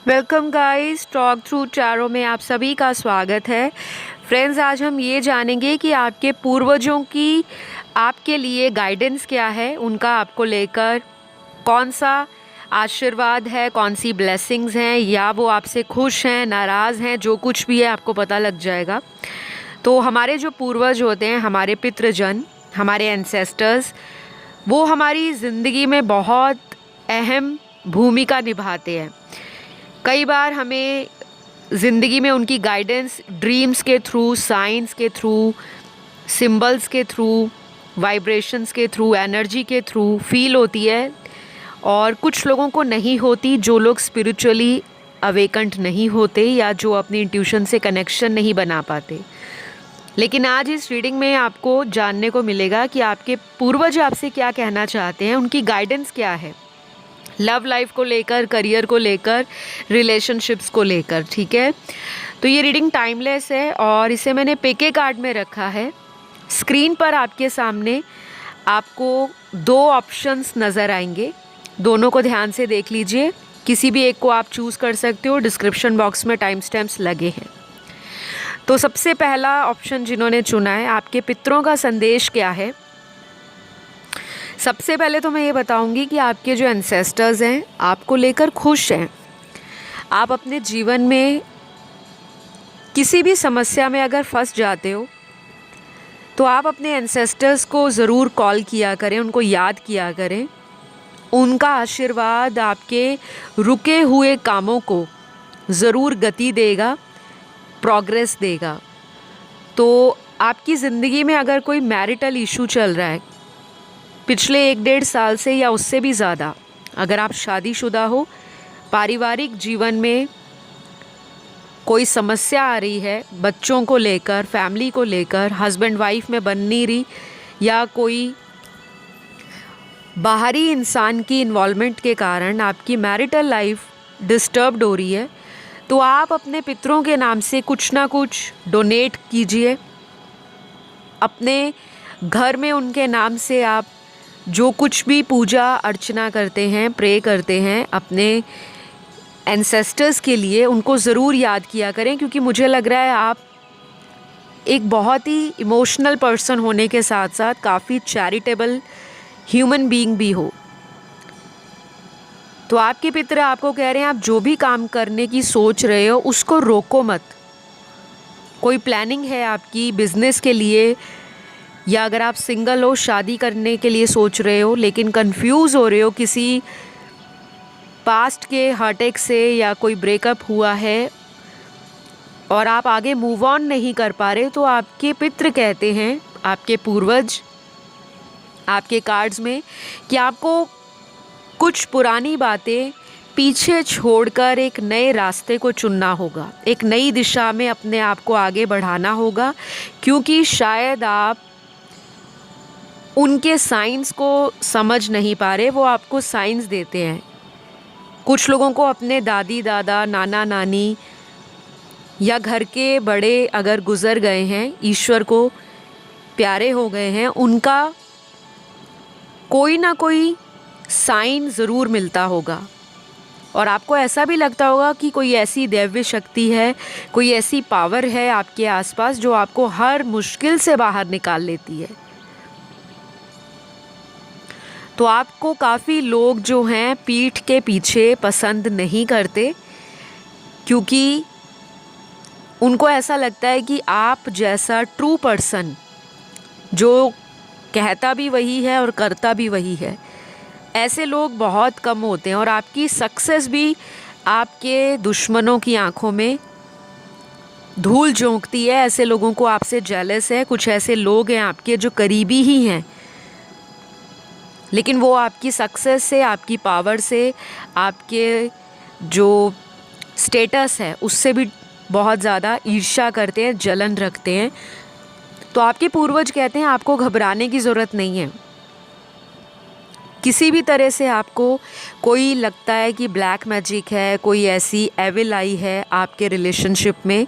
Welcome guys, talk through tarot में आप सभी का स्वागत है। फ्रेंड्स, आज हम ये जानेंगे कि आपके पूर्वजों की आपके लिए गाइडेंस क्या है, उनका आपको लेकर कौन सा आशीर्वाद है, कौन सी ब्लेसिंग्स हैं, या वो आपसे खुश हैं, नाराज़ हैं, जो कुछ भी है आपको पता लग जाएगा। तो हमारे जो पूर्वज होते हैं, हमारे पितृजन, हमारे एंसेस्टर्स, वो हमारी ज़िंदगी में बहुत अहम भूमिका निभाते हैं। कई बार हमें ज़िंदगी में उनकी गाइडेंस ड्रीम्स के थ्रू, साइंस के थ्रू, सिंबल्स के थ्रू, वाइब्रेशंस के थ्रू, एनर्जी के थ्रू फील होती है, और कुछ लोगों को नहीं होती, जो लोग स्पिरिचुअली अवेकंट नहीं होते या जो अपनी इंट्यूशन से कनेक्शन नहीं बना पाते। लेकिन आज इस रीडिंग में आपको जानने को मिलेगा कि आपके पूर्वज आपसे क्या कहना चाहते हैं, उनकी गाइडेंस क्या है, लव लाइफ को लेकर, करियर को लेकर, रिलेशनशिप्स को लेकर। ठीक है, तो ये रीडिंग टाइमलेस है और इसे मैंने पीके कार्ड में रखा है। स्क्रीन पर आपके सामने आपको दो ऑप्शंस नज़र आएंगे, दोनों को ध्यान से देख लीजिए, किसी भी एक को आप चूज़ कर सकते हो। डिस्क्रिप्शन बॉक्स में टाइम स्टैम्प्स लगे हैं। तो सबसे पहला ऑप्शन जिन्होंने चुना है, आपके पितरों का संदेश क्या है। सबसे पहले तो मैं ये बताऊंगी कि आपके जो एंसेस्टर्स हैं आपको लेकर खुश हैं। आप अपने जीवन में किसी भी समस्या में अगर फंस जाते हो तो आप अपने एंसेस्टर्स को ज़रूर कॉल किया करें, उनको याद किया करें। उनका आशीर्वाद आपके रुके हुए कामों को ज़रूर गति देगा, प्रोग्रेस देगा। तो आपकी ज़िंदगी में अगर कोई मैरिटल इशू चल रहा है पिछले 1-1.5 साल से या उससे भी ज़्यादा, अगर आप शादीशुदा हो, पारिवारिक जीवन में कोई समस्या आ रही है, बच्चों को लेकर, फैमिली को लेकर, हस्बैंड वाइफ में बन नहीं रही, या कोई बाहरी इंसान की इन्वॉल्वमेंट के कारण आपकी मैरिटल लाइफ डिस्टर्ब्ड हो रही है, तो आप अपने पितरों के नाम से कुछ ना कुछ डोनेट कीजिए। अपने घर में उनके नाम से आप जो कुछ भी पूजा अर्चना करते हैं, प्रे करते हैं अपने एंसेस्टर्स के लिए, उनको ज़रूर याद किया करें। क्योंकि मुझे लग रहा है आप एक बहुत ही इमोशनल पर्सन होने के साथ साथ काफ़ी चैरिटेबल ह्यूमन बीइंग भी हो। तो आपके पितर आपको कह रहे हैं, आप जो भी काम करने की सोच रहे हो उसको रोको मत। कोई प्लानिंग है आपकी बिज़नेस के लिए, या अगर आप सिंगल हो, शादी करने के लिए सोच रहे हो लेकिन कंफ्यूज हो रहे हो किसी पास्ट के हार्टेक से, या कोई ब्रेकअप हुआ है और आप आगे मूव ऑन नहीं कर पा रहे, तो आपके पितृ कहते हैं, आपके पूर्वज आपके कार्ड्स में, कि आपको कुछ पुरानी बातें पीछे छोड़कर एक नए रास्ते को चुनना होगा, एक नई दिशा में अपने आप को आगे बढ़ाना होगा। क्योंकि शायद आप उनके साइंस को समझ नहीं पा रहे, वो आपको साइंस देते हैं। कुछ लोगों को अपने दादी दादा, नाना नानी या घर के बड़े अगर गुज़र गए हैं, ईश्वर को प्यारे हो गए हैं, उनका कोई ना कोई साइन ज़रूर मिलता होगा, और आपको ऐसा भी लगता होगा कि कोई ऐसी दैवीय शक्ति है, कोई ऐसी पावर है आपके आसपास जो आपको हर मुश्किल से बाहर निकाल लेती है। तो आपको काफ़ी लोग जो हैं पीठ के पीछे पसंद नहीं करते, क्योंकि उनको ऐसा लगता है कि आप जैसा ट्रू पर्सन जो कहता भी वही है और करता भी वही है, ऐसे लोग बहुत कम होते हैं। और आपकी सक्सेस भी आपके दुश्मनों की आंखों में धूल झोंकती है। ऐसे लोगों को आपसे जेलस है। कुछ ऐसे लोग हैं आपके जो करीबी ही हैं, लेकिन वो आपकी सक्सेस से, आपकी पावर से, आपके जो स्टेटस है उससे भी बहुत ज़्यादा ईर्ष्या करते हैं, जलन रखते हैं। तो आपके पूर्वज कहते हैं आपको घबराने की ज़रूरत नहीं है। किसी भी तरह से आपको कोई लगता है कि ब्लैक मैजिक है, कोई ऐसी एविल आई है आपके रिलेशनशिप में,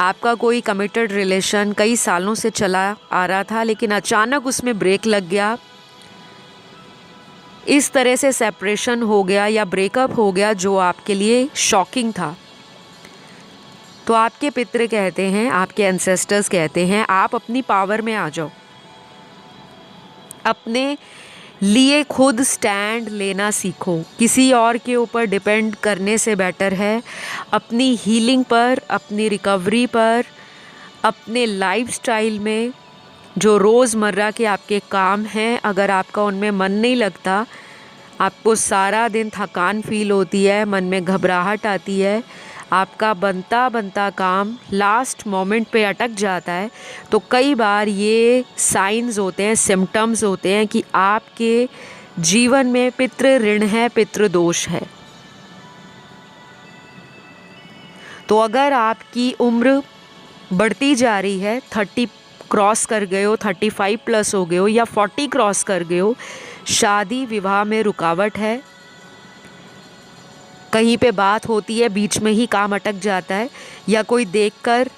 आपका कोई कमिटेड रिलेशन कई सालों से चला आ रहा था लेकिन अचानक उसमें ब्रेक लग गया, इस तरह से सेपरेशन हो गया या ब्रेकअप हो गया जो आपके लिए शॉकिंग था, तो आपके पितृ कहते हैं, आपके एंसेस्टर्स कहते हैं, आप अपनी पावर में आ जाओ, अपने लिए खुद स्टैंड लेना सीखो। किसी और के ऊपर डिपेंड करने से बेटर है अपनी हीलिंग पर, अपनी रिकवरी पर, अपने लाइफस्टाइल में जो रोज़मर्रा के आपके काम हैं, अगर आपका उनमें मन नहीं लगता, आपको सारा दिन थकान फील होती है, मन में घबराहट आती है, आपका बनता बनता काम लास्ट मोमेंट पे अटक जाता है, तो कई बार ये साइंस होते हैं, सिम्टम्स होते हैं कि आपके जीवन में पितृ ऋण है, पितृ दोष है। तो अगर आपकी उम्र बढ़ती जा रही है, 30 क्रॉस कर गए हो, 35 प्लस हो गए हो या 40 क्रॉस कर गए हो, शादी विवाह में रुकावट है, कहीं पे बात होती है बीच में ही काम अटक जाता है, या कोई देखकर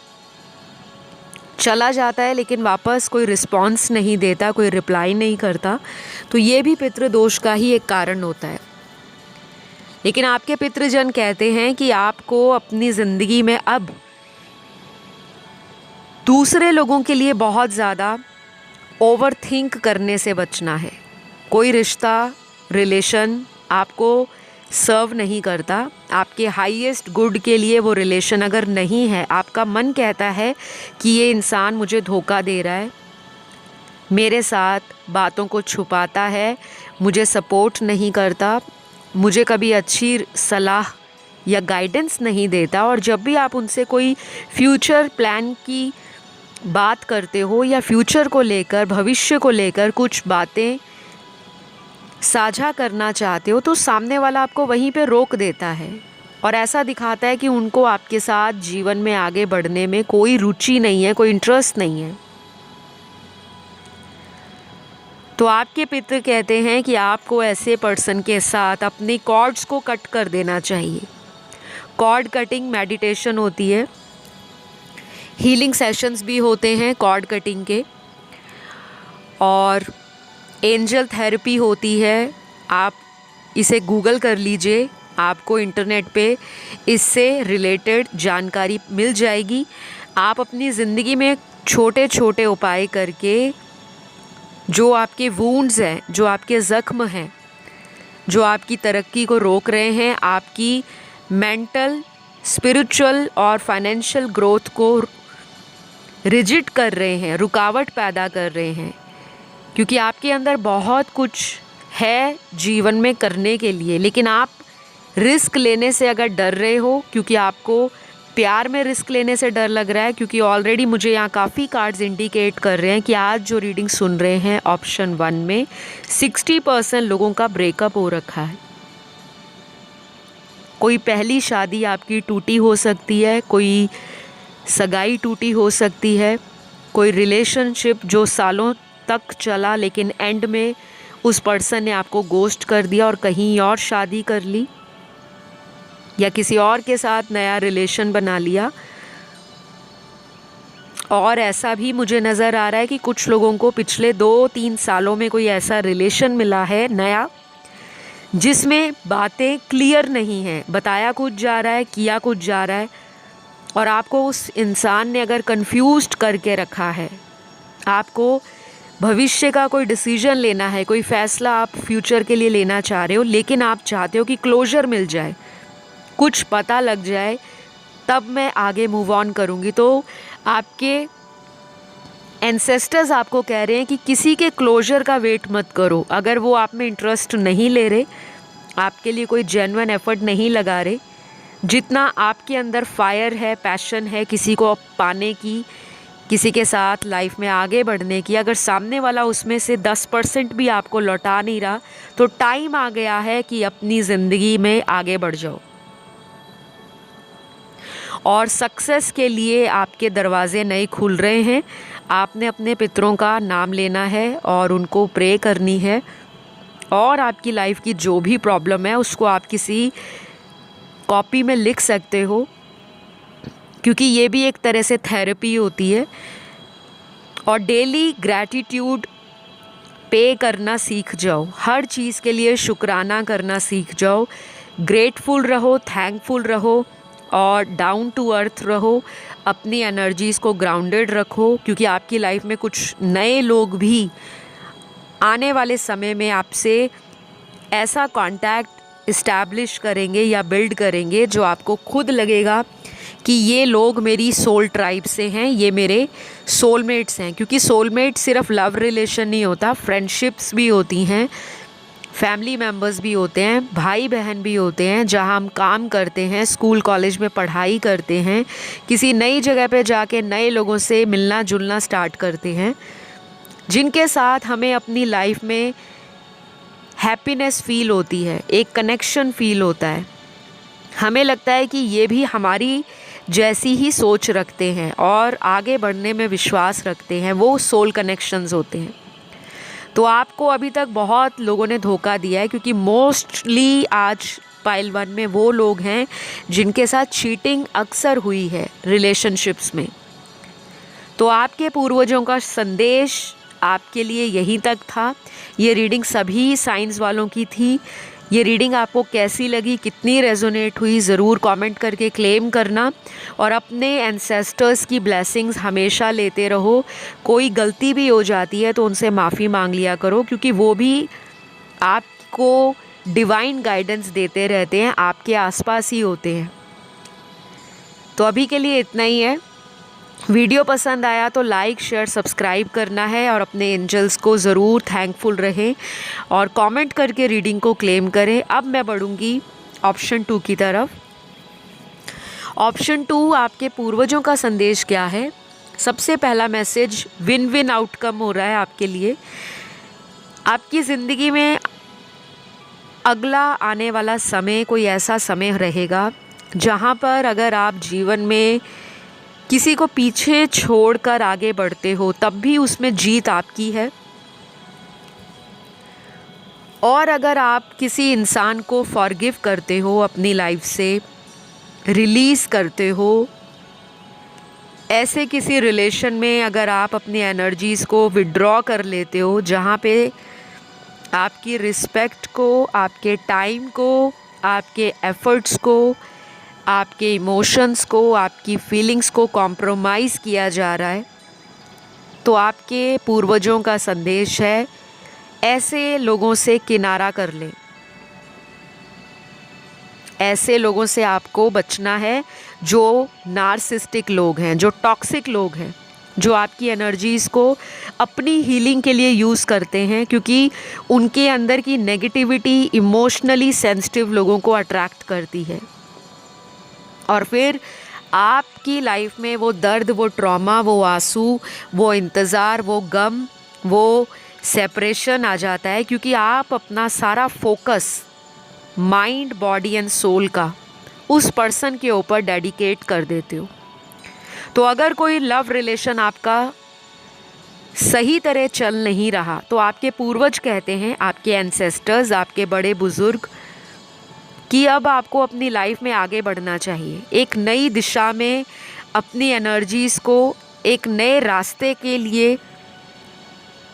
चला जाता है लेकिन वापस कोई रिस्पॉन्स नहीं देता, कोई रिप्लाई नहीं करता, तो ये भी पितृदोष का ही एक कारण होता है। लेकिन आपके पितृजन कहते हैं कि आपको अपनी ज़िंदगी में अब दूसरे लोगों के लिए बहुत ज़्यादा ओवरथिंक करने से बचना है। कोई रिश्ता, रिलेशन आपको सर्व नहीं करता, आपके हाईएस्ट गुड के लिए वो रिलेशन अगर नहीं है, आपका मन कहता है कि ये इंसान मुझे धोखा दे रहा है, मेरे साथ बातों को छुपाता है, मुझे सपोर्ट नहीं करता, मुझे कभी अच्छी सलाह या गाइडेंस नहीं देता, और जब भी आप उनसे कोई फ्यूचर प्लान की बात करते हो या फ्यूचर को लेकर, भविष्य को लेकर कुछ बातें साझा करना चाहते हो, तो सामने वाला आपको वहीं पे रोक देता है और ऐसा दिखाता है कि उनको आपके साथ जीवन में आगे बढ़ने में कोई रुचि नहीं है, कोई इंटरेस्ट नहीं है। तो आपके पितृ कहते हैं कि आपको ऐसे पर्सन के साथ अपने कॉर्ड्स को कट कर देना चाहिए। कॉर्ड कटिंग मेडिटेशन होती है, हीलिंग सेशंस भी होते हैं कॉर्ड कटिंग के, और एंजल थेरेपी होती है। आप इसे गूगल कर लीजिए, आपको इंटरनेट पे इससे रिलेटेड जानकारी मिल जाएगी। आप अपनी ज़िंदगी में छोटे छोटे उपाय करके जो आपके वुंड्स हैं, जो आपके ज़ख्म हैं, जो आपकी तरक्की को रोक रहे हैं, आपकी मेंटल, स्पिरिचुअल और फाइनेंशियल ग्रोथ को रिजिड कर रहे हैं, रुकावट पैदा कर रहे हैं, क्योंकि आपके अंदर बहुत कुछ है जीवन में करने के लिए, लेकिन आप रिस्क लेने से अगर डर रहे हो, क्योंकि आपको प्यार में रिस्क लेने से डर लग रहा है, क्योंकि ऑलरेडी मुझे यहाँ काफ़ी कार्ड्स इंडिकेट कर रहे हैं कि आज जो रीडिंग सुन रहे हैं ऑप्शन 1 में 60% लोगों का ब्रेकअप हो रखा है। कोई पहली शादी आपकी टूटी हो सकती है, कोई सगाई टूटी हो सकती है, कोई रिलेशनशिप जो सालों तक चला लेकिन एंड में उस पर्सन ने आपको गोस्ट कर दिया और कहीं और शादी कर ली, या किसी और के साथ नया रिलेशन बना लिया। और ऐसा भी मुझे नज़र आ रहा है कि कुछ लोगों को पिछले 2-3 सालों में कोई ऐसा रिलेशन मिला है नया, जिसमें बातें क्लियर नहीं हैं, बताया कुछ जा रहा है, किया कुछ जा रहा है, और आपको उस इंसान ने अगर कंफ्यूज्ड करके रखा है। आपको भविष्य का कोई डिसीजन लेना है, कोई फ़ैसला आप फ्यूचर के लिए लेना चाह रहे हो, लेकिन आप चाहते हो कि क्लोजर मिल जाए, कुछ पता लग जाए, तब मैं आगे मूव ऑन करूँगी। तो आपके एंसेस्टर्स आपको कह रहे हैं कि किसी के क्लोजर का वेट मत करो। अगर वो आप में इंटरेस्ट नहीं ले रहे, आपके लिए कोई जेन्युइन एफर्ट नहीं लगा रहे, जितना आपके अंदर फायर है, पैशन है किसी को पाने की, किसी के साथ लाइफ में आगे बढ़ने की, अगर सामने वाला उसमें से 10% भी आपको लौटा नहीं रहा, तो टाइम आ गया है कि अपनी ज़िंदगी में आगे बढ़ जाओ। और सक्सेस के लिए आपके दरवाज़े नए खुल रहे हैं। आपने अपने पितरों का नाम लेना है और उनको प्रे करनी है, और आपकी लाइफ की जो भी प्रॉब्लम है उसको आप किसी कॉपी में लिख सकते हो, क्योंकि ये भी एक तरह से थेरेपी होती है। और डेली ग्रैटिट्यूड पे करना सीख जाओ, हर चीज़ के लिए शुक्राना करना सीख जाओ, ग्रेटफुल रहो, थैंकफुल रहो और डाउन टू अर्थ रहो। अपनी एनर्जीज़ को ग्राउंडेड रखो, क्योंकि आपकी लाइफ में कुछ नए लोग भी आने वाले समय में आपसे ऐसा कांटेक्ट इस्टेब्लिश करेंगे या बिल्ड करेंगे जो आपको खुद लगेगा कि ये लोग मेरी सोल ट्राइब से हैं, ये मेरे सोलमेट्स हैं। क्योंकि सोलमेट सिर्फ लव रिलेशन नहीं होता, फ्रेंडशिप्स भी होती हैं, फैमिली मेम्बर्स भी होते हैं, भाई बहन भी होते हैं, जहां हम काम करते हैं, स्कूल कॉलेज में पढ़ाई करते हैं, किसी नई जगह पे जाके नए लोगों से मिलना जुलना स्टार्ट करते हैं, जिनके साथ हमें अपनी लाइफ में हैप्पीनेस फील होती है, एक कनेक्शन फील होता है। हमें लगता है कि ये भी हमारी जैसी ही सोच रखते हैं और आगे बढ़ने में विश्वास रखते हैं, वो सोल कनेक्शंस होते हैं। तो आपको अभी तक बहुत लोगों ने धोखा दिया है, क्योंकि मोस्टली आज पाइल 1 में वो लोग हैं जिनके साथ चीटिंग अक्सर हुई है रिलेशनशिप्स में। तो आपके पूर्वजों का संदेश आपके लिए यहीं तक था। ये रीडिंग सभी साइंस वालों की थी। ये रीडिंग आपको कैसी लगी, कितनी रेजोनेट हुई, ज़रूर कमेंट करके क्लेम करना और अपने एंसेस्टर्स की ब्लेसिंग्स हमेशा लेते रहो। कोई गलती भी हो जाती है तो उनसे माफ़ी मांग लिया करो, क्योंकि वो भी आपको डिवाइन गाइडेंस देते रहते हैं, आपके आसपास ही होते हैं। तो अभी के लिए इतना ही है। वीडियो पसंद आया तो लाइक शेयर सब्सक्राइब करना है और अपने एंजल्स को ज़रूर थैंकफुल रहें और कमेंट करके रीडिंग को क्लेम करें। अब मैं बढ़ूँगी ऑप्शन 2 की तरफ। ऑप्शन 2, आपके पूर्वजों का संदेश क्या है। सबसे पहला मैसेज, विन विन आउटकम हो रहा है आपके लिए। आपकी ज़िंदगी में अगला आने वाला समय कोई ऐसा समय रहेगा जहाँ पर अगर आप जीवन में किसी को पीछे छोड़कर आगे बढ़ते हो तब भी उसमें जीत आपकी है। और अगर आप किसी इंसान को फॉरगिव करते हो, अपनी लाइफ से रिलीज़ करते हो, ऐसे किसी रिलेशन में अगर आप अपनी एनर्जीज़ को विड्रॉ कर लेते हो जहाँ पे आपकी रिस्पेक्ट को, आपके टाइम को, आपके एफ़र्ट्स को, आपके इमोशंस को, आपकी फीलिंग्स को कॉम्प्रोमाइज़ किया जा रहा है, तो आपके पूर्वजों का संदेश है ऐसे लोगों से किनारा कर लें। ऐसे लोगों से आपको बचना है जो नार्सिसिस्टिक लोग हैं, जो टॉक्सिक लोग हैं, जो आपकी एनर्जीज़ को अपनी हीलिंग के लिए यूज़ करते हैं, क्योंकि उनके अंदर की नेगेटिविटी इमोशनली सेंसिटिव लोगों को अट्रैक्ट करती है। और फिर आपकी लाइफ में वो दर्द, वो ट्रॉमा, वो आंसू, वो इंतज़ार, वो गम, वो सेपरेशन आ जाता है, क्योंकि आप अपना सारा focus mind, body and soul का उस पर्सन के ऊपर डेडिकेट कर देते हो। तो अगर कोई लव रिलेशन आपका सही तरह चल नहीं रहा तो आपके पूर्वज कहते हैं, आपके एंसेस्टर्स, आपके बड़े बुज़ुर्ग, कि अब आपको अपनी लाइफ में आगे बढ़ना चाहिए, एक नई दिशा में अपनी एनर्जीज़ को एक नए रास्ते के लिए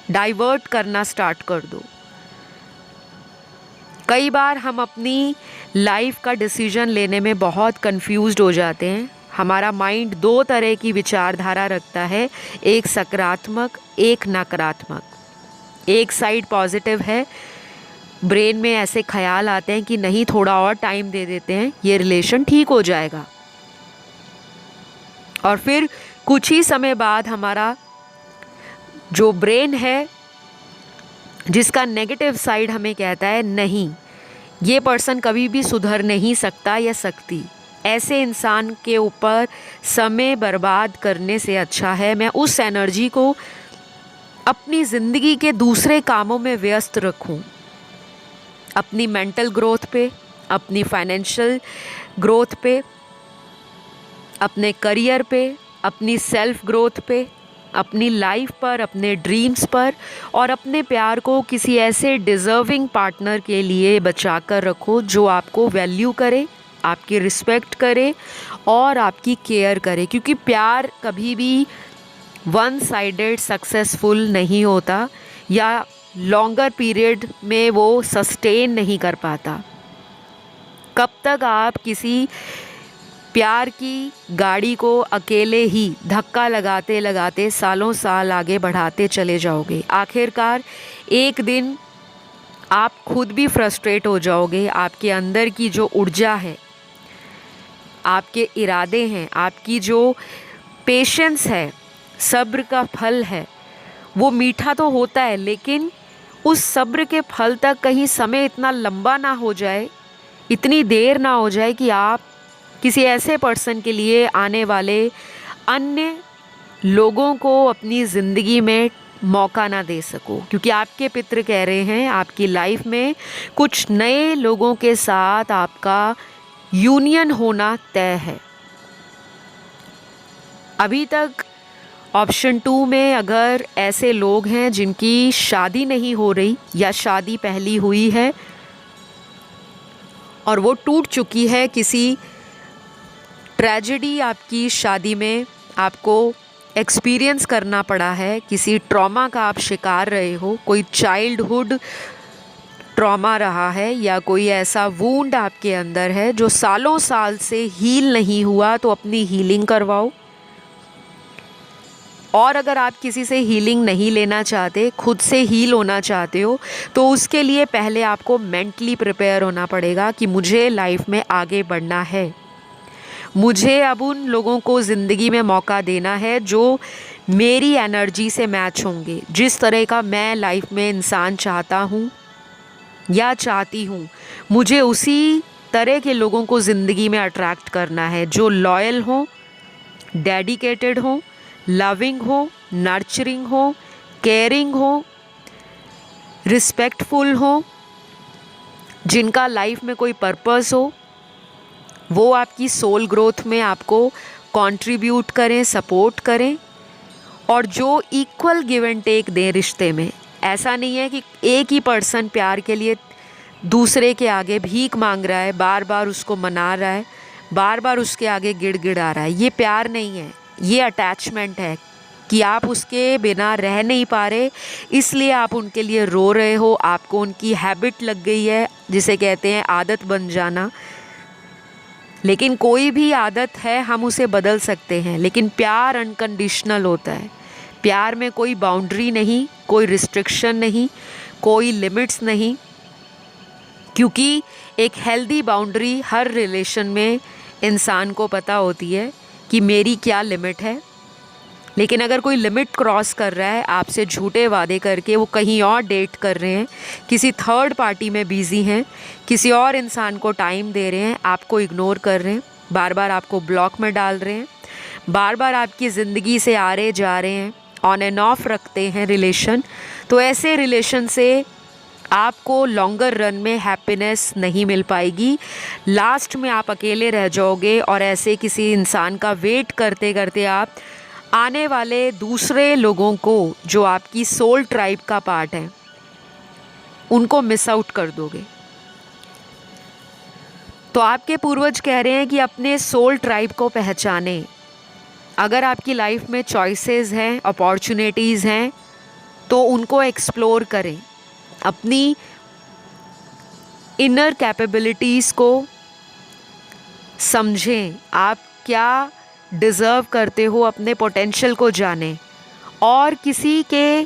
डाइवर्ट करना स्टार्ट कर दो। कई बार हम अपनी लाइफ का डिसीजन लेने में बहुत कंफ्यूज्ड हो जाते हैं। हमारा माइंड 2 तरह की विचारधारा रखता है, एक सकारात्मक, एक नकारात्मक। एक साइड पॉजिटिव है, ब्रेन में ऐसे ख्याल आते हैं कि नहीं, थोड़ा और टाइम दे देते हैं, ये रिलेशन ठीक हो जाएगा। और फिर कुछ ही समय बाद हमारा जो ब्रेन है, जिसका नेगेटिव साइड हमें कहता है नहीं, ये पर्सन कभी भी सुधर नहीं सकता या सकती, ऐसे इंसान के ऊपर समय बर्बाद करने से अच्छा है मैं उस एनर्जी को अपनी ज़िंदगी के दूसरे कामों में व्यस्त रखूं, अपनी मेंटल ग्रोथ पे, अपनी फाइनेंशियल ग्रोथ पे, अपने करियर पे, अपनी सेल्फ ग्रोथ पे, अपनी लाइफ पर, अपने ड्रीम्स पर, और अपने प्यार को किसी ऐसे डिज़र्विंग पार्टनर के लिए बचा कर रखो जो आपको वैल्यू करे, आपकी रिस्पेक्ट करे और आपकी केयर करे। क्योंकि प्यार कभी भी वन साइडेड सक्सेसफुल नहीं होता, या लॉन्गर पीरियड में वो सस्टेन नहीं कर पाता। कब तक आप किसी प्यार की गाड़ी को अकेले ही धक्का लगाते लगाते सालों साल आगे बढ़ाते चले जाओगे? आखिरकार एक दिन आप खुद भी फ्रस्ट्रेट हो जाओगे। आपके अंदर की जो ऊर्जा है, आपके इरादे हैं, आपकी जो पेशेंस है, सब्र का फल है, वो मीठा तो होता है, लेकिन उस सब्र के फल तक कहीं समय इतना लंबा ना हो जाए, इतनी देर ना हो जाए कि आप किसी ऐसे पर्सन के लिए आने वाले अन्य लोगों को अपनी ज़िंदगी में मौका ना दे सको। क्योंकि आपके पितृ कह रहे हैं आपकी लाइफ में कुछ नए लोगों के साथ आपका यूनियन होना तय है। अभी तक ऑप्शन 2 में अगर ऐसे लोग हैं जिनकी शादी नहीं हो रही या शादी पहली हुई है और वो टूट चुकी है, किसी ट्रेजेडी आपकी शादी में आपको एक्सपीरियंस करना पड़ा है, किसी ट्रॉमा का आप शिकार रहे हो, कोई चाइल्डहुड ट्रॉमा रहा है या कोई ऐसा वूंड आपके अंदर है जो सालों साल से हील नहीं हुआ, तो अपनी हीलिंग करवाओ। और अगर आप किसी से हीलिंग नहीं लेना चाहते, खुद से हील होना चाहते हो, तो उसके लिए पहले आपको मेंटली प्रिपेयर होना पड़ेगा कि मुझे लाइफ में आगे बढ़ना है। मुझे अब उन लोगों को ज़िंदगी में मौका देना है जो मेरी एनर्जी से मैच होंगे। जिस तरह का मैं लाइफ में इंसान चाहता हूँ या चाहती हूँ, मुझे उसी तरह के लोगों को ज़िंदगी में अट्रैक्ट करना है, जो लॉयल हों, डेडिकेटेड हों, लविंग हो, नर्चरिंग हो, केयरिंग हो, रिस्पेक्टफुल हो, जिनका लाइफ में कोई पर्पस हो, वो आपकी सोल ग्रोथ में आपको कंट्रीब्यूट करें, सपोर्ट करें, और जो इक्वल गिव एंड टेक दें रिश्ते में। ऐसा नहीं है कि एक ही पर्सन प्यार के लिए दूसरे के आगे भीख मांग रहा है, बार बार उसको मना रहा है, बार बार उसके आगे गिड़गिड़ा रहा है। ये प्यार नहीं है, ये अटैचमेंट है कि आप उसके बिना रह नहीं पा रहे, इसलिए आप उनके लिए रो रहे हो। आपको उनकी हैबिट लग गई है, जिसे कहते हैं आदत बन जाना। लेकिन कोई भी आदत है, हम उसे बदल सकते हैं, लेकिन प्यार अनकंडीशनल होता है। प्यार में कोई बाउंड्री नहीं, कोई रिस्ट्रिक्शन नहीं, कोई लिमिट्स नहीं, क्योंकि एक हेल्दी बाउंड्री हर रिलेशन में इंसान को पता होती है कि मेरी क्या लिमिट है। लेकिन अगर कोई लिमिट क्रॉस कर रहा है, आपसे झूठे वादे करके वो कहीं और डेट कर रहे हैं, किसी थर्ड पार्टी में बिजी हैं, किसी और इंसान को टाइम दे रहे हैं, आपको इग्नोर कर रहे हैं, बार बार आपको ब्लॉक में डाल रहे हैं, बार बार आपकी ज़िंदगी से आ रहे जा रहे हैं, ऑन एंड ऑफ रखते हैं रिलेशन, तो ऐसे रिलेशन से आपको लॉन्गर रन में हैप्पीनेस नहीं मिल पाएगी। लास्ट में आप अकेले रह जाओगे और ऐसे किसी इंसान का वेट करते करते आप आने वाले दूसरे लोगों को, जो आपकी सोल ट्राइब का पार्ट है, उनको मिस आउट कर दोगे। तो आपके पूर्वज कह रहे हैं कि अपने सोल ट्राइब को पहचानें। अगर आपकी लाइफ में चॉइसेस हैं, अपॉर्चुनिटीज़ हैं, तो उनको एक्सप्लोर करें। अपनी इनर कैपेबिलिटीज़ को समझें, आप क्या डिज़र्व करते हो, अपने पोटेंशियल को जानें, और किसी के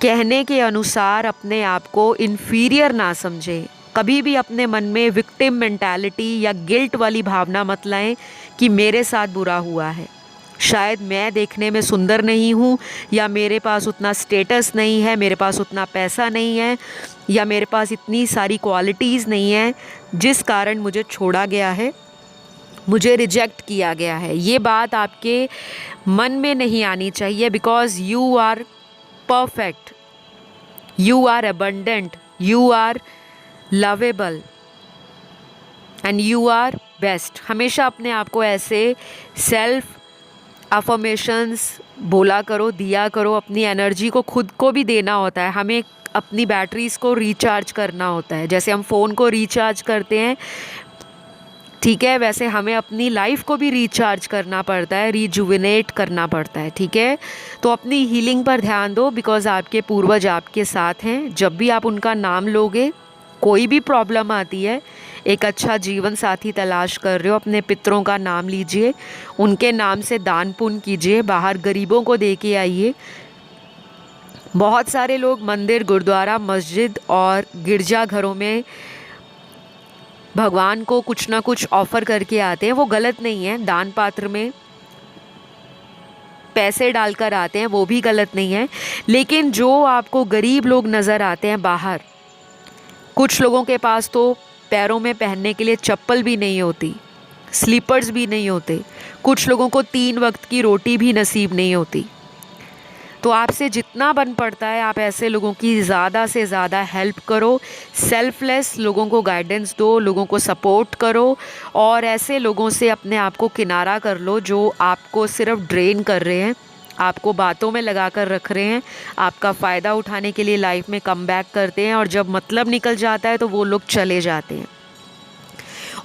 कहने के अनुसार अपने आप को इन्फीरियर ना समझें। कभी भी अपने मन में विक्टिम मेंटालिटी या गिल्ट वाली भावना मत लाएं कि मेरे साथ बुरा हुआ है, शायद मैं देखने में सुंदर नहीं हूँ, या मेरे पास उतना स्टेटस नहीं है, मेरे पास उतना पैसा नहीं है, या मेरे पास इतनी सारी क्वालिटीज़ नहीं है जिस कारण मुझे छोड़ा गया है, मुझे रिजेक्ट किया गया है। ये बात आपके मन में नहीं आनी चाहिए, because you are perfect, you are abundant, you are lovable and you are best. हमेशा अपने आप को ऐसे सेल्फ अफर्मेशंस बोला करो, दिया करो। अपनी एनर्जी को खुद को भी देना होता है, हमें अपनी बैटरीज़ को रिचार्ज करना होता है। जैसे हम फ़ोन को रिचार्ज करते हैं, ठीक है। वैसे हमें अपनी लाइफ को भी रिचार्ज करना पड़ता है, रिजुविनेट करना पड़ता है, ठीक है। तो अपनी हीलिंग पर ध्यान दो, बिकॉज़ आपके पूर्वज आपके साथ हैं। जब भी आप उनका नाम लोगे, कोई भी प्रॉब्लम आती है, एक अच्छा जीवन साथी तलाश कर रहे हो, अपने पितरों का नाम लीजिए, उनके नाम से दान पुण्य कीजिए, बाहर गरीबों को दे के आइए। बहुत सारे लोग मंदिर, गुरुद्वारा, मस्जिद और गिरजाघरों में भगवान को कुछ ना कुछ ऑफ़र करके आते हैं। वो गलत नहीं है। दान पात्र में पैसे डालकर आते हैं, वो भी गलत नहीं है। लेकिन जो आपको गरीब लोग नज़र आते हैं बाहर, कुछ लोगों के पास तो पैरों में पहनने के लिए चप्पल भी नहीं होती, स्लीपर्स भी नहीं होते, कुछ लोगों को 3 वक्त की रोटी भी नसीब नहीं होती। तो आपसे जितना बन पड़ता है, आप ऐसे लोगों की ज़्यादा से ज़्यादा हेल्प करो, सेल्फलेस लोगों को गाइडेंस दो, लोगों को सपोर्ट करो, और ऐसे लोगों से अपने आप को किनारा कर लो जो आपको सिर्फ ड्रेन कर रहे हैं, आपको बातों में लगा कर रख रहे हैं, आपका फ़ायदा उठाने के लिए लाइफ में कम बैक करते हैं, और जब मतलब निकल जाता है तो वो लोग चले जाते हैं।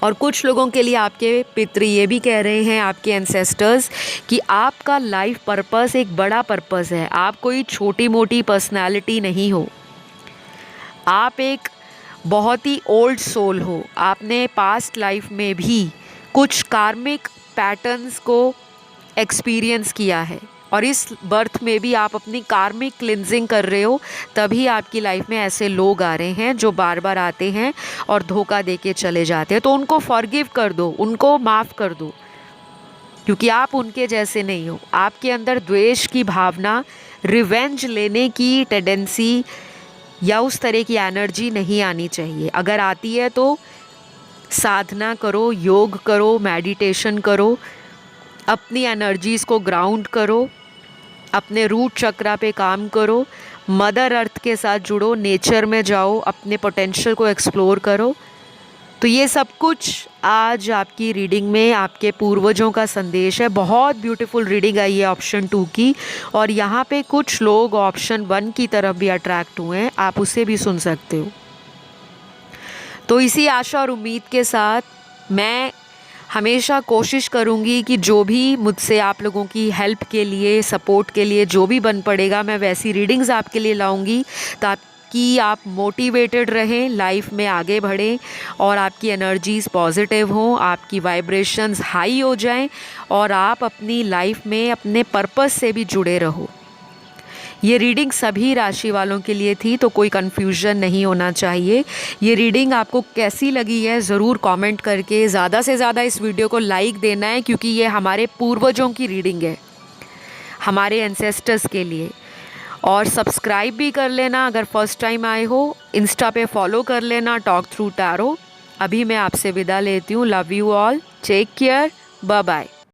और कुछ लोगों के लिए आपके पितृ ये भी कह रहे हैं, आपके एंसेस्टर्स, कि आपका लाइफ पर्पस एक बड़ा पर्पस है। आप कोई छोटी मोटी पर्सनालिटी नहीं हो, आप एक बहुत ही ओल्ड सोल हो। आपने पास्ट लाइफ में भी कुछ कार्मिक पैटर्न्स को एक्सपीरियंस किया है, और इस बर्थ में भी आप अपनी कार्मिक क्लिनजिंग कर रहे हो। तभी आपकी लाइफ में ऐसे लोग आ रहे हैं जो बार बार आते हैं और धोखा दे के चले जाते हैं। तो उनको फॉरगिव कर दो, उनको माफ़ कर दो, क्योंकि आप उनके जैसे नहीं हो। आपके अंदर द्वेष की भावना, रिवेंज लेने की टेंडेंसी या उस तरह की एनर्जी नहीं आनी चाहिए। अगर आती है तो साधना करो, योग करो, मेडिटेशन करो, अपनी एनर्जीज़ को ग्राउंड करो, अपने रूट चक्रा पे काम करो, मदर अर्थ के साथ जुड़ो, नेचर में जाओ, अपने पोटेंशियल को एक्सप्लोर करो। तो ये सब कुछ आज आपकी रीडिंग में आपके पूर्वजों का संदेश है। बहुत ब्यूटीफुल रीडिंग आई है ऑप्शन 2 की, और यहाँ पे कुछ लोग ऑप्शन 1 की तरफ भी अट्रैक्ट हुए हैं, आप उसे भी सुन सकते हो। तो इसी आशा और उम्मीद के साथ मैं हमेशा कोशिश करूँगी कि जो भी मुझसे आप लोगों की हेल्प के लिए, सपोर्ट के लिए जो भी बन पड़ेगा, मैं वैसी रीडिंग्स आपके लिए लाऊंगी, ताकि आप मोटिवेटेड रहें, लाइफ में आगे बढ़ें, और आपकी एनर्जीज़ पॉजिटिव हों, आपकी वाइब्रेशंस हाई हो जाएं, और आप अपनी लाइफ में अपने पर्पस से भी जुड़े रहो। ये रीडिंग सभी राशि वालों के लिए थी, तो कोई कन्फ्यूजन नहीं होना चाहिए। ये रीडिंग आपको कैसी लगी है ज़रूर कमेंट करके ज़्यादा से ज़्यादा इस वीडियो को लाइक देना है, क्योंकि ये हमारे पूर्वजों की रीडिंग है, हमारे एंसेस्टर्स के लिए। और सब्सक्राइब भी कर लेना अगर फर्स्ट टाइम आए हो, इंस्टा पे फॉलो कर लेना, टॉक थ्रू टैरो। अभी मैं आपसे विदा लेती हूँ। Love you all, take care, bye bye.